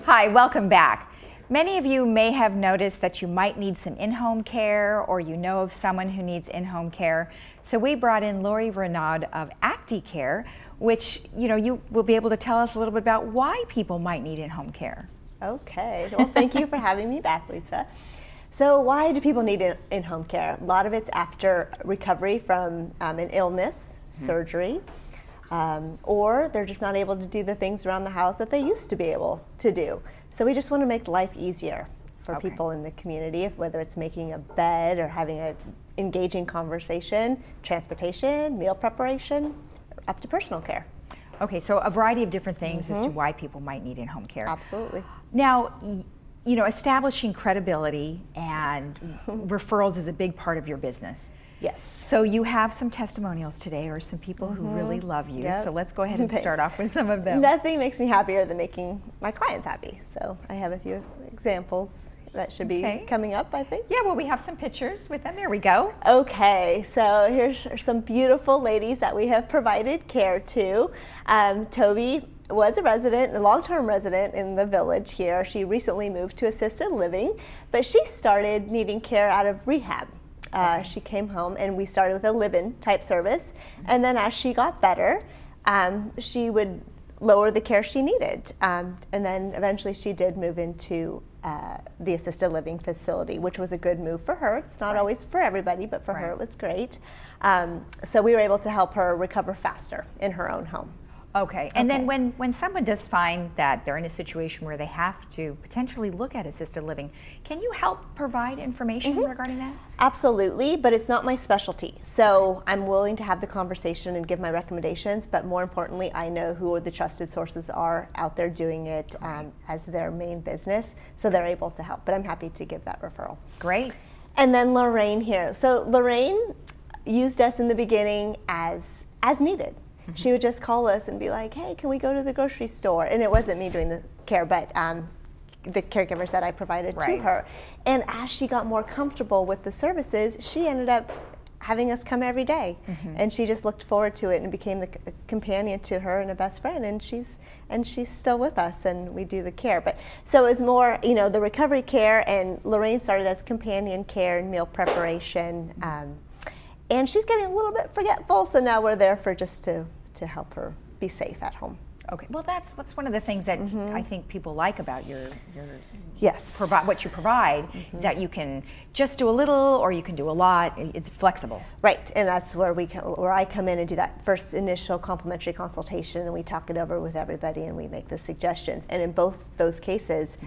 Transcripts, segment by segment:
Hi, welcome back. Many of you may have noticed that you might need some in-home care, or you know of someone who needs in-home care. So we brought in Lori Renaud of Acti-Kare, which you will be able to tell us a little bit about why people might need in-home care. Okay, well, thank you for having me back, Lisa. So why do people need in-home care? A lot of it's after recovery from an illness, surgery, or they're just not able to do the things around the house that they used to be able to do. So we just want to make life easier for people in the community, whether it's making a bed or having an engaging conversation, transportation, meal preparation, up to personal care. Okay, so a variety of different things as to why people might need in-home care. Absolutely. Now, establishing credibility and referrals is a big part of your business. Yes. So you have some testimonials today, or some people who really love you. Yep. So let's go ahead and start off with some of them. Nothing makes me happier than making my clients happy. So I have a few examples that should be coming up, I think. Yeah, well, we have some pictures with them. There we go. Okay, so here's some beautiful ladies that we have provided care to. Toby was a long-term resident in the village here. She recently moved to assisted living, but she started needing care out of rehab. She came home and we started with a live-in type service, and then as she got better, she would lower the care she needed, and then eventually she did move into the assisted living facility, which was a good move for her. It's not always for everybody, but for her it was great. So we were able to help her recover faster in her own home. Okay, and then when someone does find that they're in a situation where they have to potentially look at assisted living, can you help provide information regarding that? Absolutely, but it's not my specialty. So I'm willing to have the conversation and give my recommendations, but more importantly, I know who the trusted sources are out there doing it as their main business, so they're able to help. But I'm happy to give that referral. Great. And then Lorraine here. So Lorraine used us in the beginning as needed. She would just call us and be like, hey, can we go to the grocery store? And it wasn't me doing the care, but the caregivers that I provided to her. And as she got more comfortable with the services, she ended up having us come every day. And she just looked forward to it and became the companion to her and a best friend. And she's still with us, and we do the care. But so it was more, the recovery care, and Lorraine started as companion care and meal preparation. And she's getting a little bit forgetful, so now we're there for just to help her be safe at home. Okay, well that's one of the things that I think people like about your what you provide, is that you can just do a little or you can do a lot. It's flexible. Right, and that's where I come in and do that first initial complimentary consultation, and we talk it over with everybody and we make the suggestions. And in both those cases,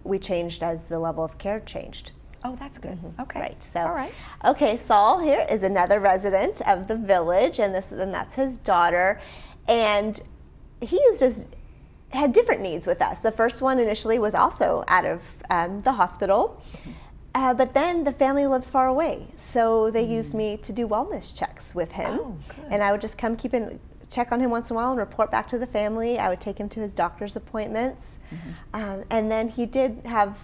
we changed as the level of care changed. Oh, that's good. Okay. Right. So, all right. Okay, Saul here is another resident of the village, and that's his daughter, and he had different needs with us. The first one initially was also out of the hospital, but then the family lives far away, so they used me to do wellness checks with him. Oh, good. And I would just come check on him once in a while and report back to the family. I would take him to his doctor's appointments. And then he did have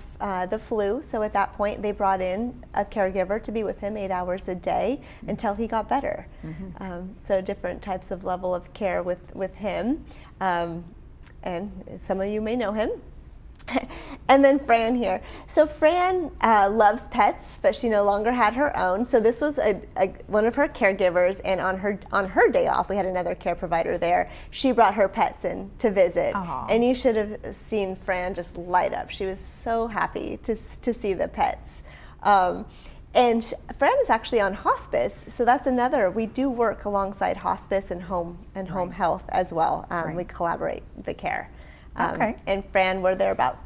the flu, so at that point they brought in a caregiver to be with him 8 hours a day until he got better. So different types of level of care with him. And some of you may know him. And then Fran here. So Fran loves pets, but she no longer had her own. So this was one of her caregivers, and on her day off, we had another care provider there. She brought her pets in to visit. And you should have seen Fran just light up. She was so happy to see the pets. And Fran is actually on hospice, so that's another. We do work alongside hospice and home health as well. We collaborate the care. And Fran, we're there about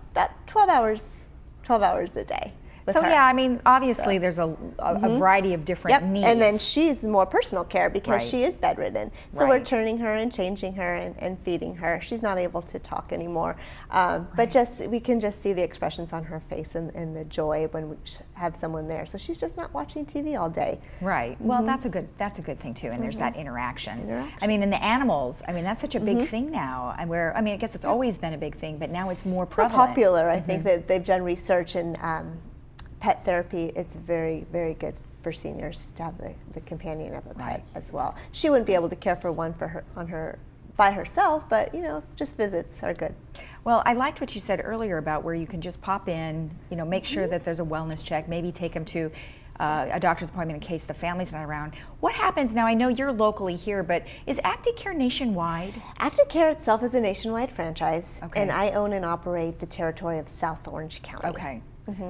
12 hours a day. So yeah, I mean, obviously there's a variety of different needs. And then she's more personal care because she is bedridden. So we're turning her and changing her and feeding her. She's not able to talk anymore, but we can just see the expressions on her face and the joy when we have someone there. So she's just not watching TV all day. Right. Well, that's a good thing too. And there's that interaction. I mean, and the animals. I mean, that's such a big thing now. And I mean, I guess it's always been a big thing, but now it's more prevalent. More popular. I think that they've done research and. Pet therapy, it's very, very good for seniors to have the companion of a pet as well. She wouldn't be able to care for one by herself, but just visits are good. Well, I liked what you said earlier about where you can just pop in, you know, make sure that there's a wellness check, maybe take them to a doctor's appointment in case the family's not around. What happens now? I know you're locally here, but is Acti-Kare nationwide? Acti-Kare itself is a nationwide franchise, Okay. and I own and operate the territory of South Orange County. Okay.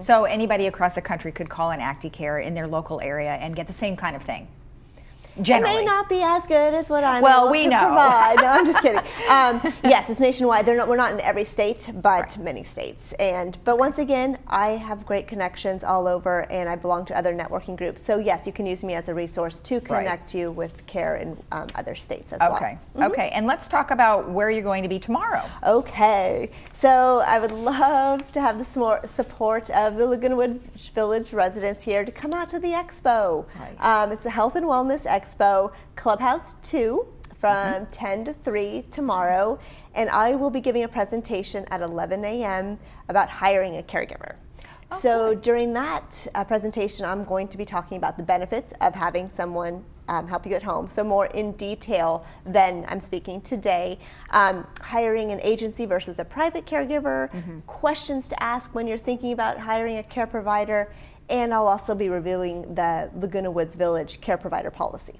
So anybody across the country could call an Acti-Kare in their local area and get the same kind of thing? Generally. It may not be as good as what I'm Well, able we to know. provide. No, I'm just kidding. Yes, it's nationwide. We're not in every state, but Right. many states. But once again, I have great connections all over, and I belong to other networking groups. So yes, you can use me as a resource to connect you with care in other states as well. Okay. Okay. And let's talk about where you're going to be tomorrow. Okay, so I would love to have the support of the Laguna Woods Village residents here to come out to the expo. Right. It's a health and wellness expo, Clubhouse 2 from 10 to 3 tomorrow, and I will be giving a presentation at 11 a.m. about hiring a caregiver. So during that presentation, I'm going to be talking about the benefits of having someone help you at home. So more in detail than I'm speaking today. Hiring an agency versus a private caregiver, questions to ask when you're thinking about hiring a care provider, and I'll also be reviewing the Laguna Woods Village care provider policy.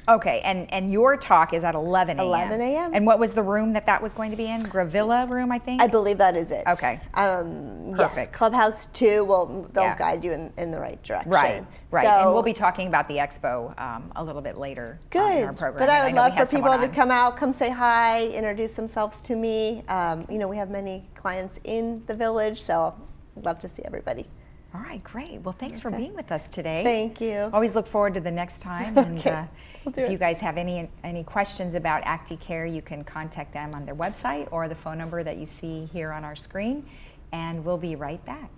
Okay, and your talk is at 11 a.m. 11 a.m. And what was the room that was going to be in? Gravilla room, I think? I believe that is it. Okay. Yes, Perfect. Clubhouse 2, they'll guide you in the right direction. Right, right. So, and we'll be talking about the expo a little bit later in our good. program. But I would know we love had for people someone to on. come out, come say hi, introduce themselves to me. You know, we have many clients in the village, so I'd love to see everybody. All right, great. Well, thanks for being with us today. Thank you. Always look forward to the next time. And Okay, we'll do if it. you guys have any questions about Acti-Kare, you can contact them on their website or the phone number that you see here on our screen. And we'll be right back.